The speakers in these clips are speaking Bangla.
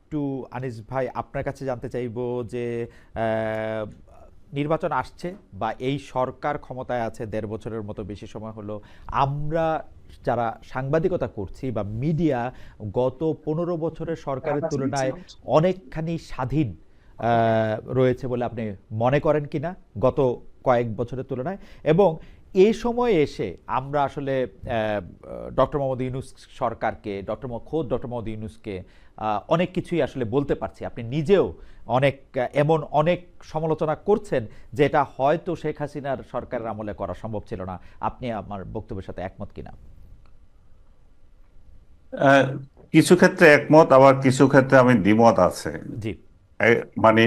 একটু আনিস ভাই আপনার কাছে জানতে চাইবো যে আহ, নির্বাচন আসছে বা এই সরকার ক্ষমতায় আছে ১.৫ বছরের মতো বেশি সময় হলো। আমরা যারা সাংবাদিকতা করছি বা মিডিয়া গত ১৫ বছরের সরকারের তুলনায় অনেকখানি স্বাধীন রয়েছে বলে আপনি মনে করেন কিনা গত কয়েক বছরের তুলনায়? এবং এই সময়ে এসে আমরা আসলে ডক্টর মোহাম্মদ ইউনূস সরকারকে, ডক্টর মোহাম্মদ ইউনূসকে অনেক কিছুই আসলে বলতে পারছি। আপনি নিজেও অনেক এমন অনেক সমালোচনা করছেন যেটা হয়তো শেখ হাসিনার সরকারের আমলে করা সম্ভব ছিল না। আপনি আমার বক্তব্যের সাথে একমত কিনা? আহ, কিছু ক্ষেত্রে একমত, আবার কিছু ক্ষেত্রে আমি দ্বিমত আছে। জি। মানে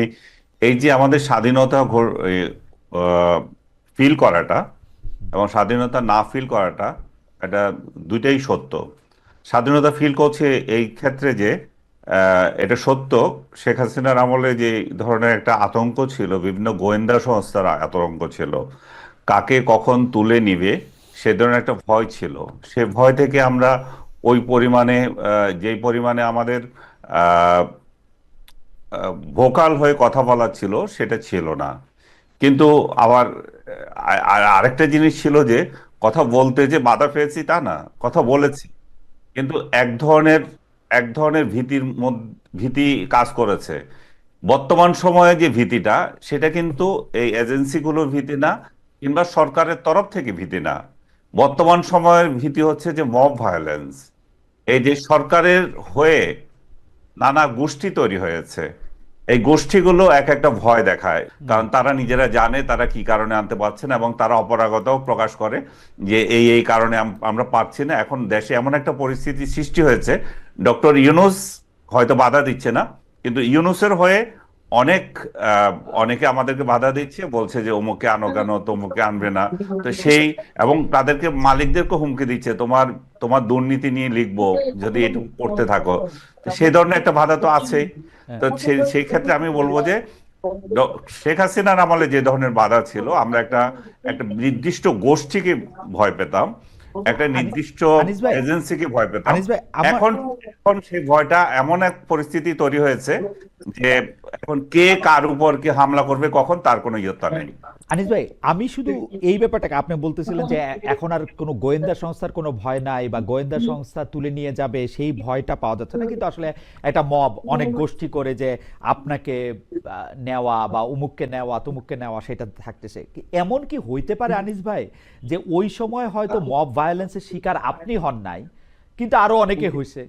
এই যে আমাদের স্বাধীনতা ফিল করাটা এবং স্বাধীনতা না ফিল করাটা, এটা দুইটাই সত্য। স্বাধীনতা ফিল করছে এই ক্ষেত্রে যে এটা সত্য, শেখ হাসিনার আমলে যে ধরনের একটা আতঙ্ক ছিল, বিভিন্ন গোয়েন্দা সংস্থার আতঙ্ক ছিল, কাকে কখন তুলে নিবে সে ধরনের একটা ভয় ছিল। সে ভয় থেকে আমরা ওই পরিমাণে যেই পরিমাণে আমাদের ভোকাল হয়ে কথা বলা ছিল সেটা ছিল না। কিন্তু আবার আরেকটা জিনিস ছিল যে কথা বলতে যে বাধা পেয়েছি তা না, কথা বলেছি। কিন্তু এক ধরনের ভীতি কাজ করেছে। বর্তমান সময়ে যে ভীতিটা, সেটা কিন্তু এই এজেন্সিগুলোর ভীতি না, কিংবা সরকারের তরফ থেকে ভীতি না। বর্তমান সময়ের ভীতি হচ্ছে যে মব ভায়োলেন্স। এই যে সরকারের হয়ে নানা গোষ্ঠী তৈরি হয়েছে, এই গোষ্ঠীগুলো এক একটা ভয় দেখায়, হুম। কারণ তারা নিজেরা জানে তারা কি কারণে আনতে পারছে না, এবং তারা অপারগতাও প্রকাশ করে যে এই কারণে আমরা পারছি না। এখন দেশে এমন একটা পরিস্থিতি সৃষ্টি হয়েছে, ডক্টর ইউনূস হয়তো বাধা দিচ্ছে না, কিন্তু ইউনূসের হয়ে অনেক আহ, অনেকে আমাদেরকে বাধা দিচ্ছে, বলছে যে অমুকে আনো কেন, তমুকে আনবে না। তো সেই, এবং তাদেরকে মালিকদেরকে হুমকি দিচ্ছে, তোমার তোমার দুর্নীতি নিয়ে লিখবো যদি এটুকু করতে থাকো। তো সেই ধরনের একটা বাধা তো আছেই। হ্যাঁ। তো সেই ক্ষেত্রে আমি বলবো যে শেখ হাসিনার আমলে যে ধরনের বাধা ছিল, আমরা একটা একটা নির্দিষ্ট গোষ্ঠীকে ভয় পেতাম, একটা আনি- নির্দিষ্ট আনিস ভাই, এজেন্সিকে ভয় পেতাম। আনিস ভাই আমার এখন এখন সেই ভয়টা, এমন এক পরিস্থিতি তৈরি হয়েছে যে এখন কে কার উপর কে হামলা করবে কখন, তার কোনো ইয়ত্তা নেই। আনিস ভাই, আমি শুধু এই ব্যাপারটাকে, আপনি বলতেছিলেন যে এখন আর কোনো গোয়েন্দা সংস্থার কোনো ভয় নাই বা গোয়েন্দা সংস্থা তুলে নিয়ে যাবে সেই ভয়টা পাওয়া যাচ্ছে না, কিন্তু আসলে একটা মব অনেক গোষ্ঠী করে যে আপনাকে নেওয়া বা উমুককে নেওয়া তুমুককে নেওয়া সেটা থাকতেছে। এমন কি হইতে পারে আনিস ভাই যে ওই সময় হয়তো মব ভায়োলেন্সের শিকার আপনি হন নাই, কিন্তু আরো অনেকে হয়েছে?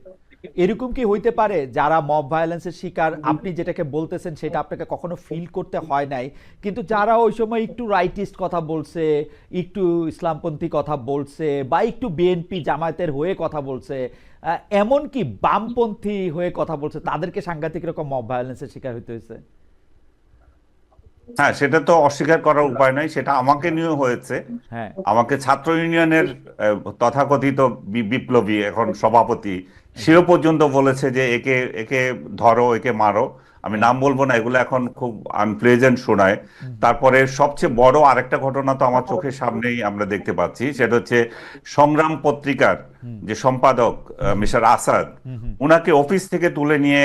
এরকম কি হইতে পারে যারা মব ভায়োলেন্সের শিকার, আপনি যেটাকে বলতেছেন সেটা আপনাকে কখনো ফিল করতে হয় নাই, কিন্তু যারা ওই সময় একটু রাইটিস্ট কথা বলছে, একটু ইসলামপন্থী কথা বলছে বা একটু বিএনপি জামায়াতের হয়ে কথা বলছে, এমন কি বামপন্থী হয়ে কথা বলছে, তাদেরকে সাংঘাতিক রকম মব ভায়োলেন্সের শিকার হইতে হয়েছে? হ্যাঁ, সেটা তো অস্বীকার করার উপায় নাই, সেটা আমাকে নিয়ে হয়েছে। হ্যাঁ। আমাকে ছাত্র ইউনিয়নের তথাকথিত বিপ্লবী এখন সভাপতি, জি। সেও পর্যন্ত বলেছে যে একে একে ধরো, একে মারো। আমি হ্যাঁ। নাম বলবো না, এগুলো এখন খুব আনপ্লেজেন্ট শোনায়। হুম। তারপরে সবচেয়ে বড় আরেকটা ঘটনা তো আমার চোখের সামনেই আমরা দেখতে পাচ্ছি, সেটা হচ্ছে সংগ্রাম পত্রিকার হুম। যে সম্পাদক হুম। হুম। মিস্টার আসাদ, হুম। হুম। উনাকে অফিস থেকে তুলে নিয়ে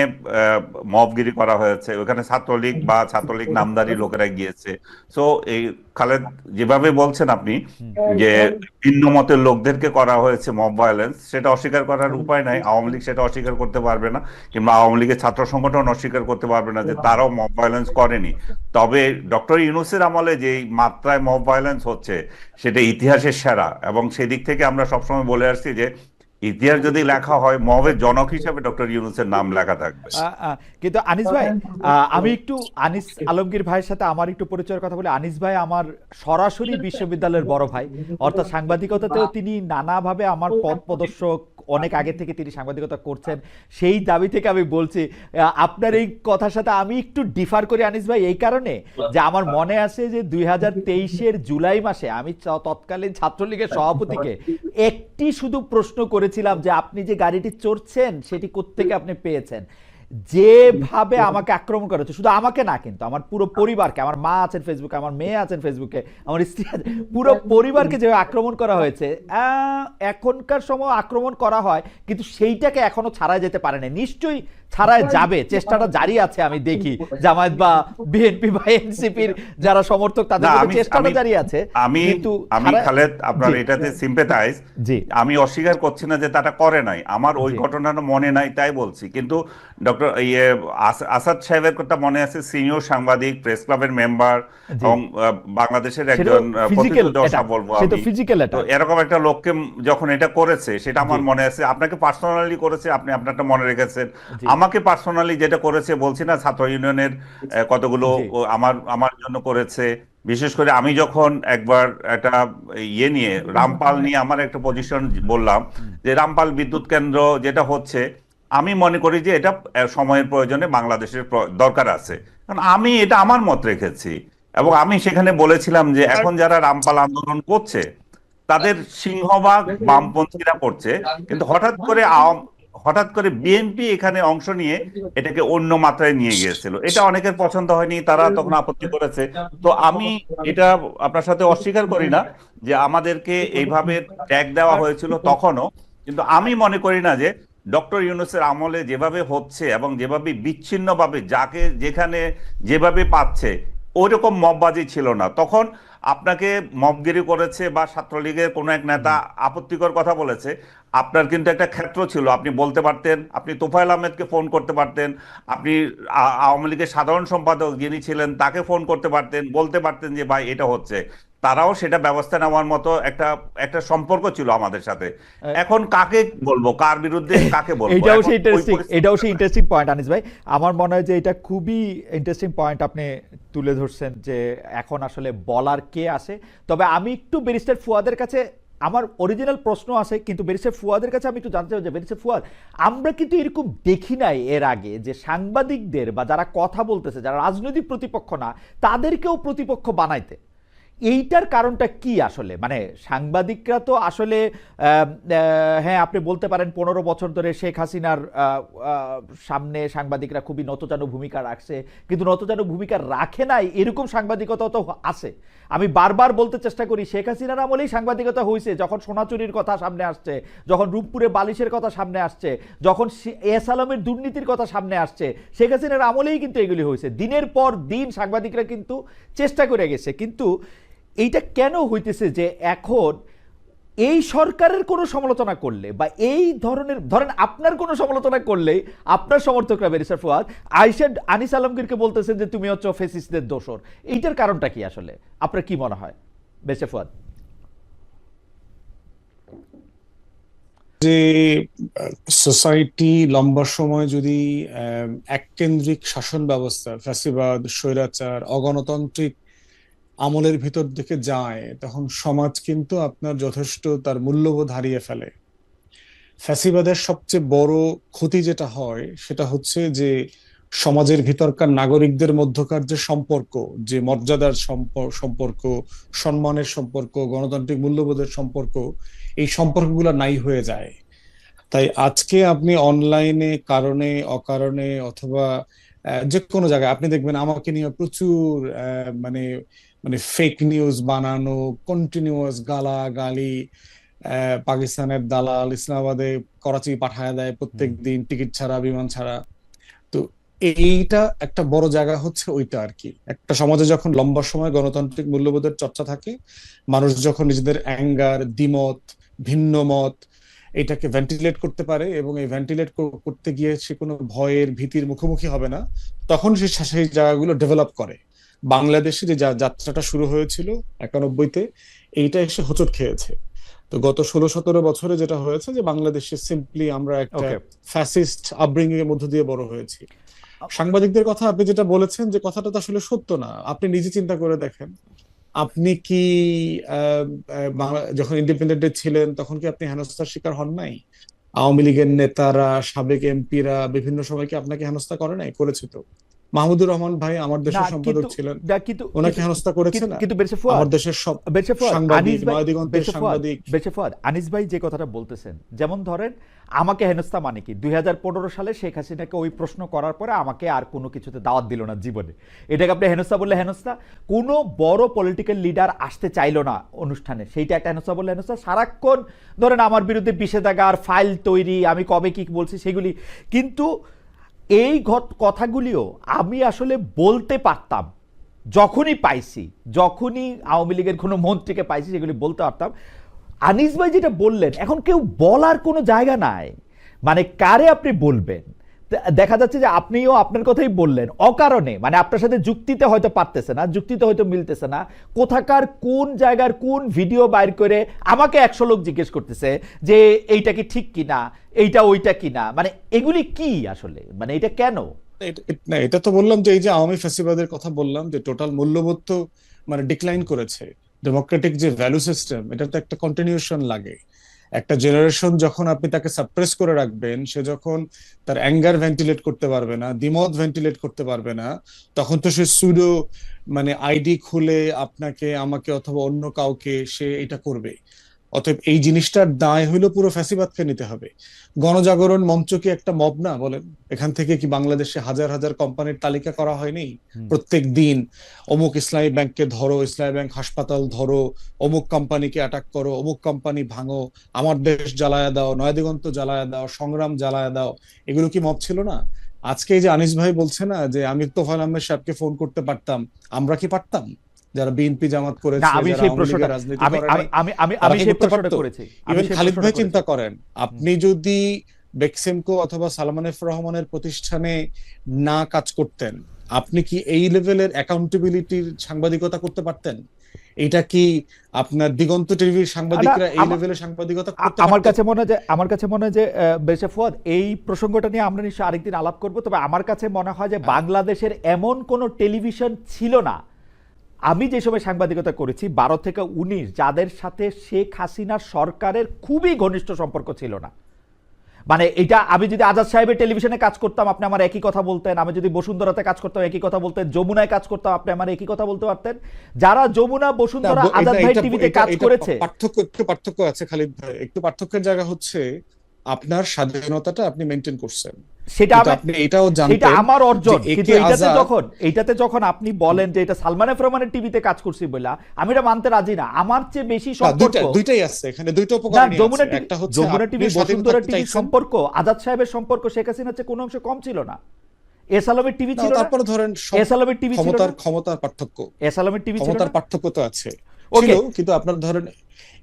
মবগিরি করা হয়েছে। ওখানে ছাত্রলীগ বা ছাত্রলীগ নামধারী লোকেরা গিয়েছে। সো এই খালেদ, যেভাবে বলছেন আপনি হুম। যে ভিন্ন মতের লোকদেরকে করা হয়েছে মব ভায়োলেন্স, সেটা অস্বীকার করার উপায় নাই। আওয়ামী লীগ সেটা অস্বীকার করতে পারবে না, কিংবা আওয়ামী লীগের ছাত্র সংগঠন অস্বীকার করতে পারবে না যে তারাও মব ভায়োলেন্স করেনি। তবে ডক্টর ইউনূসের আমলে যে মাত্রায় মব ভায়োলেন্স হচ্ছে, সেটা ইতিহাসের সেরা। এবং সেদিক থেকে আমরা সবসময় বলে আসছি যে ইতিহাস যদি লেখা হয়, মবের জনক হিসেবে ডক্টর ইউনূসের নাম লেখা থাকবে। কিন্তু আনিস ভাই, আমি একটু আনিস আলমগীর ভাইয়ের সাথে আমার একটু পরিচয়ের কথা বলি। আনিস ভাই আমার সরাসরি বিশ্ববিদ্যালয়ের বড় ভাই, অর্থাৎ সাংবাদিকতাতেও তিনি নানাভাবে আমার পথ প্রদর্শক। অনেক আগে থেকে তিনি সাংবাদিকতা করছেন, সেই দাবি থেকে আমি বলছি। আপনার এই কথার সাথে আমি একটু ডিফার করি আনিস ভাই, এই কারণে যে আমার মনে আছে যে 2023-এর জুলাই মাসে আমি তৎকালীন ছাত্রলীগের সভাপতিকে একটি শুধু প্রশ্ন করেছিলাম যে আপনি যে গাড়িটি চড়ছেন সেটি কোত্থেকে আপনি পেয়েছেন। যেভাবে আমাকে আক্রমণ করা হচ্ছে, শুধু আমাকে না, কিন্তু আমার পুরো পরিবারকে, আমার মা আছেন ফেসবুকে, আমার মেয়ে আছেন ফেসবুকে, আমার স্ত্রী আছে, পুরো পরিবারকে যেভাবে আক্রমণ করা হয়েছে, এখনকার সময় আক্রমণ করা হয় কিন্তু সেইটাকে এখনো ছাড়া যেতে পারে না। নিশ্চয়ই ছাড়াই যাবে, চেষ্টাটা জারি আছে। আমি দেখি জামায়াত বা বিএনপি বা এনসিপির যারা সমর্থক না তাদের আমি চেষ্টাটা আমি জারি আছে, আমি কিন্তু আমি খালেদ আপনার জি এটাতে সিম্পেথাইজ, জি আমি অস্বীকার করছি না যে তারা করে নাই, আমার ওই জি ঘটনাটা মনে নাই তাই বলছি। কিন্তু ডক্টর আসাদ সাহেবের কথা মনে আছে, সিনিয়র সাংবাদিক, প্রেস ক্লাবের মেম্বার জি, এবং বাংলাদেশের সেটা তো একজন ফিজিক্যাল, প্রথিতযশা এটা বলবো সে তো আমি। ফিজিক্যাল তো অ্যাটাক। এরকম একটা লোককে যখন এটা করেছে সেটা জি আমার মনে আছে, আপনাকে পার্সোনালি করেছে, আপনি আপনারটা মনে রেখেছেন। জি আমাকে পার্সোনালি যেটা করেছে বলছি না, ছাত্র ইউনিয়নের কতগুলো জি আমার আমার জন্য করেছে। বিশেষ করে আমি যখন একবার একটা ইয়ে নিয়ে, রামপাল নিয়ে আমার একটা পজিশন বললাম, হুম, যে রামপাল বিদ্যুৎ কেন্দ্র যেটা হচ্ছে, আমি মনে করি যে এটা সময়ের প্রয়োজনে বাংলাদেশের দরকার আছে, কারণ আমি এটা আমার মত রেখেছি। এবং আমি সেখানে বলেছিলাম যে এখন যারা রামপাল আন্দোলন করছে তাদের সিংহভাগ বামপন্থীরা করছে, কিন্তু হঠাৎ করে বিএনপি এখানে অংশ নিয়ে এটাকে অন্য মাত্রায় নিয়ে গিয়েছিল। এটা অনেকের পছন্দ হয়নি, তারা তখন আপত্তি করেছে। তো আমি এটা আপনার সাথে অস্বীকার করি না যে আমাদেরকে এইভাবে ট্যাগ দেওয়া হয়েছিল তখনও, কিন্তু আমি মনে করি না যে ডক্টর ইউনূসের আমলে যেভাবে হচ্ছে এবং যেভাবে বিচ্ছিন্নভাবে যাকে যেখানে যেভাবে পাচ্ছে, ওইরকম মববাজি ছিল না তখন। আপনাকে মবগিরি করেছে বা ছাত্রলীগের কোনো এক নেতা হুম, আপত্তিকর কথা বলেছে, আপনার কিন্তু একটা ক্ষেত্র ছিল, আপনি বলতে পারতেন, আপনি তোফায়েল আহমেদকে ফোন করতে পারতেন, আপনি আওয়ামী লীগের সাধারণ সম্পাদক যিনি ছিলেন তাকে ফোন করতে পারতেন, বলতে পারতেন যে ভাই এটা হচ্ছে। তারাও সেটা ব্যবস্থা নেওয়ার মতো একটা একটা সম্পর্ক ছিল আমাদের সাথে। আহ, এখন কাকে বলবো, কার বিরুদ্ধে কাকে বলবো, এইটাও এখন সেই ওই ইন্টারেস্টিং, পরিস্থিতি। এটাও সেই ইন্টারেস্টিং পয়েন্ট আনিস ভাই। আমার মনে হয় যে এটা খুবই ইন্টারেস্টিং পয়েন্ট আপনি তুলে ধরছেন, যে এখন আসলে বলার কে আসে। তবে আমি একটু ব্যারিস্টার ফুয়াদের কাছে আমার অরিজিনাল প্রশ্ন আছে, কিন্তু ব্যারিস্টার ফুয়াদের কাছে আমি একটু জানতে চাই যে ব্যারিস্টার ফুয়াদ, আমরা কিন্তু এরকম দেখি নাই এর আগে যে সাংবাদিকদের বা যারা কথা বলতেছে, যারা রাজনৈতিক প্রতিপক্ষ না, তাদেরকেও প্রতিপক্ষ বানাইতে। এইটার কারণটা কি আসলে? মানে সাংবাদিকরা তো আসলে হ্যাঁ, আপনি বলতে পারেন 15 বছর ধরে শেখ হাসিনার সামনে সাংবাদিকরা খুবই নতজানু ভূমিকা রাখছে, কিন্তু নতজানু ভূমিকা রাখে নাই এরকম সাংবাদিকতা তো আছে। আমি বারবার বলতে চেষ্টা করি, শেখ হাসিনার আমলেই সাংবাদিকতা হয়েছে, যখন সোনাচুরির কথা সামনে আসছে, যখন রূপপুরে বালিশের কথা সামনে আসছে, যখন এস আলমের দুর্নীতির কথা সামনে আসছে, শেখ হাসিনার আমলেই কিন্তু এগুলি হয়েছে। দিনের পর দিন সাংবাদিকরা কিন্তু চেষ্টা করে গেছে। কিন্তু এইটা কেন হইতেছে যে এখন এই সরকারের কোনো সমালোচনা করলে বা এই ধরনের, ধরেন আপনার কোনো সমালোচনা করলেই আপনার সমর্থকরা ব্যারিস্টার ফুয়াদ আইসাদ আনিস আলমগীরকে বলতেছেন যে তুমি হচ্ছে ফেসিস্টদের দোসর। এইটার কারণটা কি আসলে, আপনার কি মনে হয় ব্যারিস্টার ফুয়াদ? যে সোসাইটি লম্বা সময় যদি এককেন্দ্রিক শাসন ব্যবস্থা, ফ্যাসিবাদ, স্বৈরাচার, অগণতান্ত্রিক আমলের ভিতর দিকে যায়, তখন সমাজ কিন্তু আপনার যথেষ্ট তার মূল্যবোধ হারিয়ে ফেলে। ফ্যাসিবাদের সবচেয়ে বড় ক্ষতি যেটা হয় সেটা হচ্ছে যে সমাজের ভিতরকার নাগরিকদের মধ্যকার যে সম্পর্ক, যে মর্যাদার সম্পর্ক, সম্মানের সম্পর্ক, গণতান্ত্রিক মূল্যবোধের সম্পর্ক, এই সম্পর্কগুলো নাই হয়ে যায়। তাই আজকে আপনি অনলাইনে কারণে অকারণে অথবা যে কোনো জায়গায় আপনি দেখবেন আমাকে নিয়ে প্রচুর মানে মানে ফেক নিউজ বানানো, কন্টিনিউয়াস গালাগালি, পাকিস্তানের দালাল ইসলামাবাদে করাচি পাঠায় দেয় প্রত্যেক দিন টিকিট ছাড়া, বিমান ছাড়া। তো এইটা একটা বড় জায়গা হচ্ছে ওইটা আর কি। একটা সমাজে যখন লম্বা সময় গণতান্ত্রিক মূল্যবোধের চর্চা থাকে, মানুষ যখন নিজেদের অ্যাঙ্গার, দ্বিমত, ভিন্ন মত এটাকে ভেন্টিলেট করতে পারে এবং এই ভেন্টিলেট করতে গিয়ে সে কোনো ভয়ের ভীতির মুখোমুখি হবে না, তখন সে সেই জায়গাগুলো ডেভেলপ করে। বাংলাদেশে যে যাত্রাটা শুরু হয়েছিল 91-তে, এইটা এসে হোঁচট খেয়েছে। তো গত 16-17 বছরে যেটা হয়েছে যে বাংলাদেশে সিম্পলি আমরা একটা ওকে, ফ্যাসিস্ট আপব্রিঙ্গিং এর মধ্য দিয়ে বড় হয়েছি। সাংবাদিকদের কথা আপনি যেটা বলেছেন, যে কথাটা তো আসলে সত্য না। আপনি নিজে চিন্তা করে দেখেন, আপনি কি যখন ইন্ডিপেন্ডেন্টে ছিলেন তখন কি আপনি হেনস্থার শিকার হন নাই? আওয়ামী লীগের নেতারা, সাবেক এমপিরা বিভিন্ন সময় কি আপনাকে হেনস্থা করে নাই? করেছে তো। মাহমুদুর রহমান ভাই আমার না দেশের সম্পাদক কিন্তু ছিলেন, কিন্তু ওনাকে কিন্তু হেনস্থা করেছে কিন্তু না? কিন্তু বেরসে ফুয়াদ, আমার দেশের সব বেরসে ফুয়াদ সাংবাদিক, আনিস ভাই, নয়াদিগন্তের বেরসে ফুয়াদ, সাংবাদিক। বেরসে ফুয়াদ আনিস ভাই যে কথাটা বলতেছেন, যেমন ধরেন আমাকে হেনস্থা মানে কি, 2015 সালে শেখ হাসিনাকে ওই প্রশ্ন করার পরে আমাকে আর কোনো কিছুতে দাওয়াত দিল না জীবনে, এটাকে আপনি হেনস্থা বললে হেনস্থা? কোনো বড় পলিটিক্যাল লিডার আসতে চাইলো না অনুষ্ঠানে, সেইটা একটা হেনস্থা বললে হেনস্থা? সারাক্ষণ ধরেন আমার বিরুদ্ধে বিষেধাগার ফাইল তৈরি, আমি কবে কি বলছি সেগুলি। কিন্তু এই কথাগুলিও আমি আসলে বলতে পারতাম যখনই পাইছি, যখনই আওয়ামী লীগের কোনো মন্ত্রীকে পাইছি সেগুলি বলতে পারতাম। আনিস ভাই যেটা বললেন, এখন কেউ বলার কোনো জায়গা নাই, মানে কারে আপনি বলবেন? দেখা যাচ্ছে যে আপনিও আপনার কথাই বললেন অকারণে, মানে আপনার সাথে যুক্তিতে হয়তো পারতেছে না, যুক্তিতে হয়তো মিলতেছে না, কোথাকার কোন জায়গার কোন ভিডিও বাইর করে আমাকে 100 লোক জিজ্ঞেস করতেছে যে এইটা কি ঠিক কিনা, এইটা ওইটা কিনা, মানে এগুলি কি আসলে, মানে এটা কেন? না, এটা তো বললাম যে এই যে আওয়ামী ফ্যাসিবাদের কথা বললাম, যে টোটাল মূল্যবোধ তো মানে ডিক্লাইন করেছে। ডেমোক্রেটিক যে ভ্যালু সিস্টেম, এটা তো একটা কন্টিনিউশন লাগে। একটা জেনারেশন যখন আপনি তাকে সাপ্রেস করে রাখবেন, সে যখন তার অ্যাঙ্গার ভেন্টিলেট করতে পারবে না, দ্বিমত ভেন্টিলেট করতে পারবে না, তখন তো সে সুডো মানে আইডি খুলে আপনাকে, আমাকে অথবা অন্য কাউকে সে এটা করবে। অতএব এই জিনিসটার দায় হইলো পুরো ফ্যাসিবাদকে নিতে হবে। গণজাগরণ মঞ্চ কি একটা মব না বলেন? এখান থেকে কি বাংলাদেশে হাজার হাজার কোম্পানির তালিকা করা হয়নি? প্রত্যেক দিন অমুক ইসলামী ব্যাংককে ধরো, ইসলামী ব্যাংক হাসপাতাল ধরো, অমুক কোম্পানিকে অ্যাটাক করো, অমুক কোম্পানি ভাঙো, আমার দেশ জ্বালায়া দাও, নয়াদিগন্ত জ্বালায়া দাও, সংগ্রাম জ্বালায়া দাও, এগুলো কি মব ছিল না? আজকে এই যে আনিস ভাই বলছে না যে আমি তোফায়েল আহমেদ সাহেবকে ফোন করতে পারতাম, আমরা কি পারতাম? যারা বিএনপি জামাত না, করেছে, আমি যারা সেই আওয়ামী প্রশ্নটা লীগের রাজনীতি আমি করে আমি নাই, আমি আমি তারা আমি কি সেই করতে প্রশ্নটা পারতো? করেছি, আমি ইভেন সেই খালিদ প্রশ্নটা ভাই করেছি। চিন্তা করেন, আপনি যদি বেক্সেমকো অথবা সালমান এফ রহমানের প্রতিষ্ঠানে না কাজ করতেন, আপনি কি এই লেভেলের অ্যাকাউন্টেবিলিটির সাংবাদিকতা করতে পারতেন? এটা কি আপনার দিগন্ত টিভির না, সাংবাদিকরা এই লেভেলের সাংবাদিকতা করতে আমার পারতো? কাছে মনে হয় যে বেশে ফুয়াদ, এই প্রসঙ্গটা নিয়ে আমরা নিশ্চয়ই আরেকদিন আলাপ করব। তবে আমার কাছে মনে হয় যে বাংলাদেশের এমন কোন টেলিভিশন ছিল না, আমি যে সময় সাংবাদিকতা করেছি 12 থেকে 19, যাদের সাথে শেখ হাসিনার সরকারের খুবই ঘনিষ্ঠ সম্পর্ক ছিল না। মানে এটা আমি যদি আজাদ সাহেবের টেলিভিশনে কাজ করতাম, আপনি আমার একই কথা বলতেন। আমি যদি বসুন্ধরাতে কাজ করতাম, একই কথা বলতেন। যমুনায় কাজ করতাম, আপনি আমার একই কথা বলতে পারতেন। যারা যমুনা, বসুন্ধরা, আজাদ ভাই টিভিতে কাজ করেছে, একটু পার্থক্য আছে খালিদ ভাই, একটু পার্থক্যের জায়গা হচ্ছে আপনার স্বাধীনতাটা আপনি মেনটেন করছেন, সেটা আপনি এটাও এটা জানতেন আমার অর্জন। যে কিন্তু একে আজাদ এইটাতে যখন আপনি বলেন যে এটা সালমান এফ রহমানের টিভিতে কাজ করছি বলে, আমি এটা মানতে রাজি না। আমার চেয়ে বেশি সম্পর্ক দুইটাই আছে এখানে, দুইটা না, উপকরণই আছে। যমুনা টিভি, একটা হচ্ছে যমুনা আপনি টিভি, স্বাধীন বসুন্ধরা থাকতে টিভির চাইছেন, সম্পর্ক আজাদ সাহেবের সম্পর্ক শেখ হাসিনার চেয়ে কোনো অংশে কম ছিল না। এস আলমের টিভি ছিল না, তারপরে ধরেন এস আলমের টিভি ছিল না, ক্ষমতার পার্থক্য, এস আলমের টিভি ছিল ক্ষমতার না। পার্থক্য তো আছে, ওকে, ছিল। কিন্তু আপনার ধরেন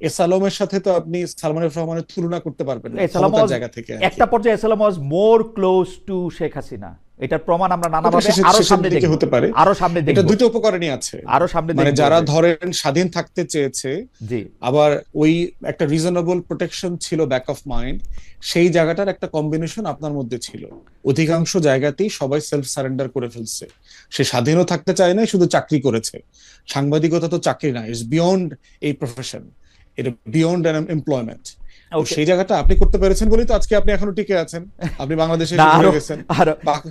এস আলমের সাথে তো আপনি সালমান এফ রহমানের তুলনা করতে পারবেন না এস আলম ক্ষমতার জায়গা থেকে। একটা পর্যায়ে এস আলম ওয়াজ মোর ক্লোজ টু শেখ হাসিনা। এটার প্রমাণ আমরা নানাভাবে আরো সামনে দেখব, হতে পারে, আরো সামনে এটা দেখব, দুটো উপকরণই আছে। আরো সামনে মানে দেখব। যারা ধরেন স্বাধীন থাকতে চেয়েছে, জি, আবার ওই একটা রিজনেবল প্রোটেকশন ছিল ব্যাক অফ মাইন্ড, সেই জায়গাটার একটা কম্বিনেশন আপনার মধ্যে ছিল। অধিকাংশ জায়গাতেই সবাই সেলফ সারেন্ডার করে ফেলছে, সে স্বাধীনও থাকতে চায় না, শুধু চাকরি করেছে। সাংবাদিকতা তো চাকরি না, ইটস বিয়ন্ড এই প্রফেশন, এটা বিয়ন্ড এমপ্লয়মেন্ট। ওকে। সেই জায়গাটা আপনি করতে পেরেছেন বলেই তো আজকে আপনি এখনো টিকে আছেন, আপনি বাংলাদেশে না, এসে আরো ঘুরে গেছেন। আরো বাক-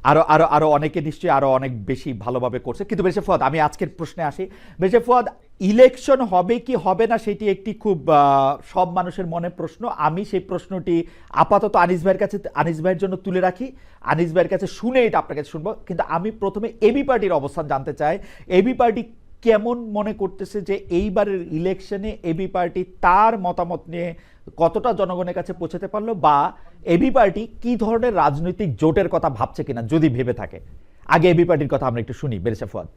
আরো আরো আরো অনেকে নিশ্চয়ই আরো অনেক বেশি ভালোভাবে করছে। কিন্তু বেশে ফুয়াদ, আমি আজকের প্রশ্নে আসি। বেশে ফুয়াদ, ইলেকশন হবে কি হবে না সেটি একটি খুব সব মানুষের মনে প্রশ্ন। আমি সেই প্রশ্নটি আপাতত আনিস ভাইয়ের জন্য তুলে রাখি। আনিস ভাইয়ের কাছে শুনে এটা আপনার কাছে শুনবো। কিন্তু আমি প্রথমে এবি পার্টির অবস্থান জানতে চাই। এবি পার্টি কেমন মনে করতেছে যে এইবারের ইলেকশনে এবি পার্টি তার মতামত নিয়ে কতটা জনগণের কাছে পৌঁছাতে পারলো, বা এবি পার্টি কি ধরনের রাজনৈতিক জোটের কথা ভাবছে কিনা, যদি ভেবে থাকে। আগে এবি পার্টির কথা আমরা একটু শুনি, বেরেশা ফুয়াদ।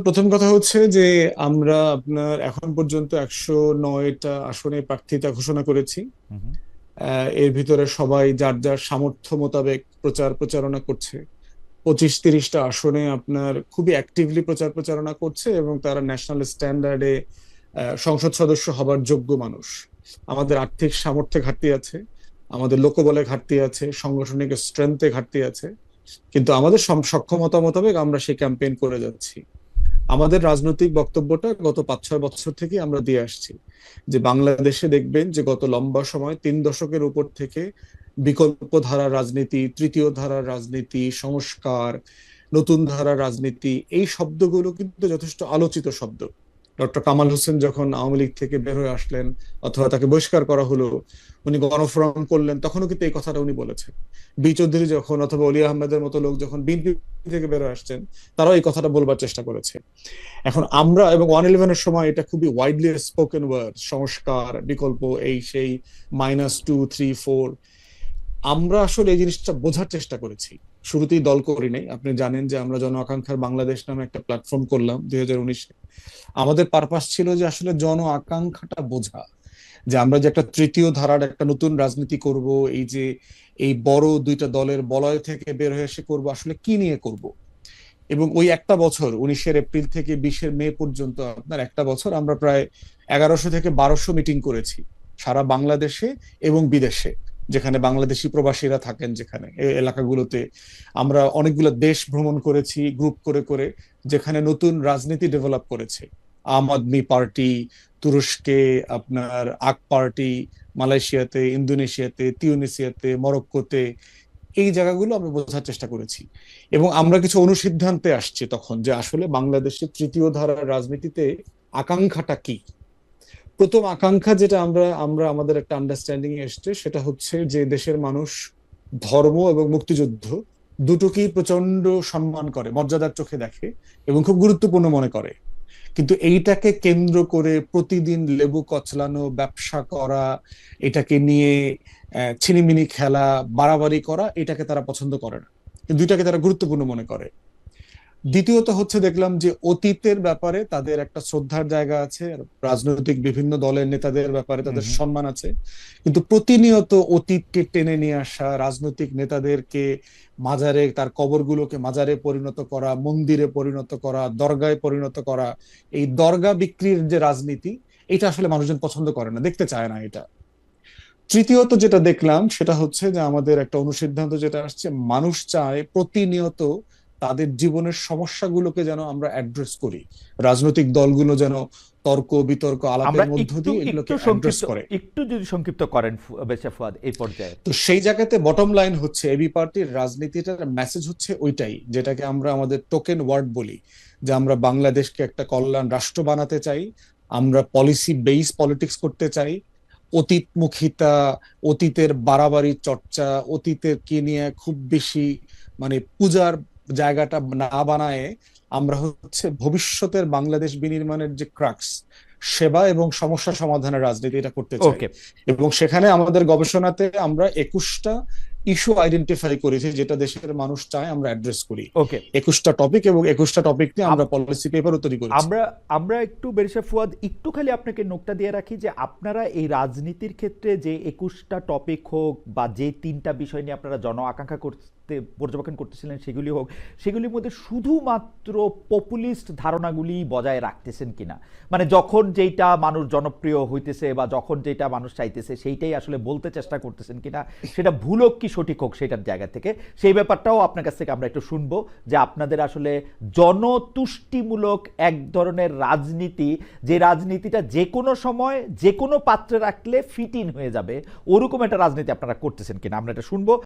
প্রথম কথা হচ্ছে যে আমরা আপনার এখন পর্যন্ত 109টা আসনে প্রার্থিতা ঘোষণা করেছি। এর ভিতরে সবাই যার যার সামর্থ্য মোতাবেক প্রচারণা করছে। 25-30টা আসনে আপনার খুবই অ্যাক্টিভলি প্রচারণা করছে, এবং তারা ন্যাশনাল স্ট্যান্ডার্ডে সংসদ সদস্য হবার যোগ্য মানুষ। আমাদের আর্থিক সামর্থ্যে ঘাটতি আছে, আমাদের লোকবলে ঘাটতি আছে, সাংগঠনিক স্ট্রেংথে ঘাটতি আছে, কিন্তু আমাদের সক্ষমতা মোতাবেক আমরা সেই ক্যাম্পেইন করে যাচ্ছি। আমাদের রাজনৈতিক বক্তব্যটা গত 5-6 বছর থেকে আমরা দিয়ে আসছি যে বাংলাদেশে দেখবেন যে গত লম্বা সময় 3 দশকের উপর থেকে বিকল্প ধারার রাজনীতি, তৃতীয় ধারার রাজনীতি, সংস্কার, নতুন ধারার রাজনীতি, এই শব্দগুলো কিন্তু যথেষ্ট আলোচিত শব্দ। ডক্টর কামাল হোসেন যখন আওয়ামী লীগ থেকে বের হয়ে আসলেন অথবা তাকে বহিষ্কার করা হলো, উনি গণফোরাম করলেন, তখনও কিন্তু এই কথাটা উনি বলেছেন। বি চৌধুরী যখন অথবা অলি আহমেদের মতো লোক যখন বিএনপি থেকে বের হয়ে আসছেন, তারাও এই কথাটা বলবার চেষ্টা করেছে। এখন আমরা এবং 111-এর সময় এটা খুবই ওয়াইডলি স্পোকেন ওয়ার্ড, সংস্কার, বিকল্প, এই সেই, -2, 3, 4। আমরা আসলে এই জিনিসটা বোঝার চেষ্টা করেছি। শুরুতেই দল করি নাই, আপনি জানেন যে আমরা জন আকাঙ্ক্ষার বাংলাদেশ নামে একটা প্ল্যাটফর্ম করলাম 2019-এ। আমাদের পারপাস ছিল যে আসলে জন আকাঙ্ক্ষাটা বোঝা, যে আমরা যে একটা তৃতীয় ধারার একটা নতুন রাজনীতি করব, এই যে এই বড় দুইটা দলের বলয় থেকে বের হয়ে এসে করব, আসলে কি নিয়ে করব। এবং ওই একটা বছর 19 এপ্রিল থেকে 20 মে পর্যন্ত, আপনার একটা বছর আমরা প্রায় 1100 থেকে 1200 মিটিং করেছি সারা বাংলাদেশে এবং বিদেশে, যেখানে বাংলাদেশি প্রবাসীরা থাকেন, যেখানে এই এলাকাগুলোতে আমরা অনেকগুলো দেশ ভ্রমণ করেছি গ্রুপ করে করে, যেখানে নতুন রাজনীতি ডেভেলপ করেছে। আম আদমি পার্টি তুরস্কে, আপনার আক পার্টি মালয়েশিয়াতে, ইন্দোনেশিয়াতে, তিউনিসিয়াতে, মরক্কোতে, এই জায়গাগুলো আমরা বোঝার চেষ্টা করেছি। এবং আমরা কিছু অনুসিদ্ধান্তে আসছি তখন, যে আসলে বাংলাদেশের তৃতীয় ধারার রাজনীতিতে আকাঙ্ক্ষাটা কি। প্রথম আকাঙ্ক্ষা যেটা আমরা আমরা আমাদের একটা আন্ডারস্ট্যান্ডিং এসছে, সেটা হচ্ছে যে দেশের মানুষ ধর্ম এবং মুক্তিযুদ্ধ দুটোকেই প্রচন্ড সম্মান করে, মর্যাদার চোখে দেখে এবং খুব গুরুত্বপূর্ণ মনে করে। কিন্তু এইটাকে কেন্দ্র করে প্রতিদিন লেবু কচলানো, ব্যবসা করা, এটাকে নিয়ে ছিনিমিনি খেলা, বাড়াবাড়ি করা, এটাকে তারা পছন্দ করে না, কিন্তু দুইটাকে তারা গুরুত্বপূর্ণ মনে করে। দ্বিতীয়ত হচ্ছে, দেখলাম যে অতীতের ব্যাপারে তাদের একটা শ্রদ্ধার জায়গা আছে, রাজনৈতিক বিভিন্ন দলের নেতাদের ব্যাপারে হুম তাদের হুম। সম্মান আছে, কিন্তু প্রতিনিয়ত অতীতকে টেনে নিয়ে আসা, রাজনৈতিক নেতাদেরকে মাজারে, তার কবরগুলোকে মাজারে পরিণত করা, মন্দিরে পরিণত করা, দরগায় পরিণত করা, এই দরগা বিক্রির যে রাজনীতি, এটা আসলে মানুষজন পছন্দ করে না, দেখতে চায় না এটা। তৃতীয়ত যেটা দেখলাম সেটা হচ্ছে যে আমাদের একটা অনুসিদ্ধান্ত যেটা আসছে, মানুষ চায় প্রতিনিয়ত তাদের জীবনের সমস্যাগুলোকে যেন আমরা অ্যাড্রেস করি, রাজনৈতিক দলগুলো যেন তর্ক বিতর্ক আমরা আলাপের মধ্য একটু দিয়ে একটু এগুলোকে অ্যাড্রেস সংক্ষিপ্ত, করে। একটু যদি সংক্ষিপ্ত করেন বেশা ফুয়াদ এই পর্যায়ে। তো সেই জায়গাতে বটম লাইন হচ্ছে, এবি পার্টির রাজনীতিটার মেসেজ হচ্ছে ওইটাই, যেটাকে আমরা আমাদের টোকেন ওয়ার্ড বলি, যে আমরা বাংলাদেশকে একটা কল্যাণ রাষ্ট্র বানাতে চাই, আমরা পলিসি বেস পলিটিক্স করতে চাই। অতীতমুখিতা, অতীতের বাড়াবাড়ি চর্চা, অতীতের কে নিয়ে খুব বেশি মানে পূজার জায়গাটা না বানায়, আমরা হচ্ছে ভবিষ্যতের বাংলাদেশ বিনির্মাণের যে ক্রাক্স, সেবা এবং সমস্যা সমাধানের রাজনীতি, এটা করতে চাই। ওকে এবং সেখানে আমাদের গবেষণাতে আমরা 21টা ইস্যু আইডেন্টিফাই করেছি, যেটা দেশের মানুষ চায় আমরা অ্যাড্রেস করি। ওকে। 21টা টপিক, এবং 21টা টপিক নিয়ে আমরা পলিসি পেপারও তৈরি করেছি। আমরা আমরা একটু বেরিশা ফুয়াদ একটু খালি আপনাকে নোকটা দিয়ে রাখি যে আপনারা এই রাজনীতির ক্ষেত্রে যে 21টা টপিক হোক বা যে 3টা বিষয় নিয়ে আপনারা জন আকাঙ্ক্ষা করতে পর্যবেক্ষণ করতেছিলেন সেগুলি হোক, সেগুলির মধ্যে শুধুমাত্র পপুলিস্ট ধারণাগুলি বজায় রাখতেছেন কিনা, মানে যখন যেটা মানুষ জনপ্রিয় হইতেছে বা যখন যেটা মানুষ চাইতেছে সেইটাই আসলে বলতে চেষ্টা করতেছেন কিনা, সেটা ভুল হোক কি সঠিক হোক সেটার জায়গা থেকে সেই ব্যাপারটাও আপনার কাছ থেকে আমরা একটু শুনবো, যে আপনাদের আসলে জনতুষ্টিমূলক এক ধরনের রাজনীতি, যে রাজনীতিটা যে কোনো সময় যে কোনো পাত্রে রাখলে ফিট ইন হয়ে যাবে, ওরকম একটা রাজনীতি আপনারা করতেছেন কিনা আমরা এটা শুনবো।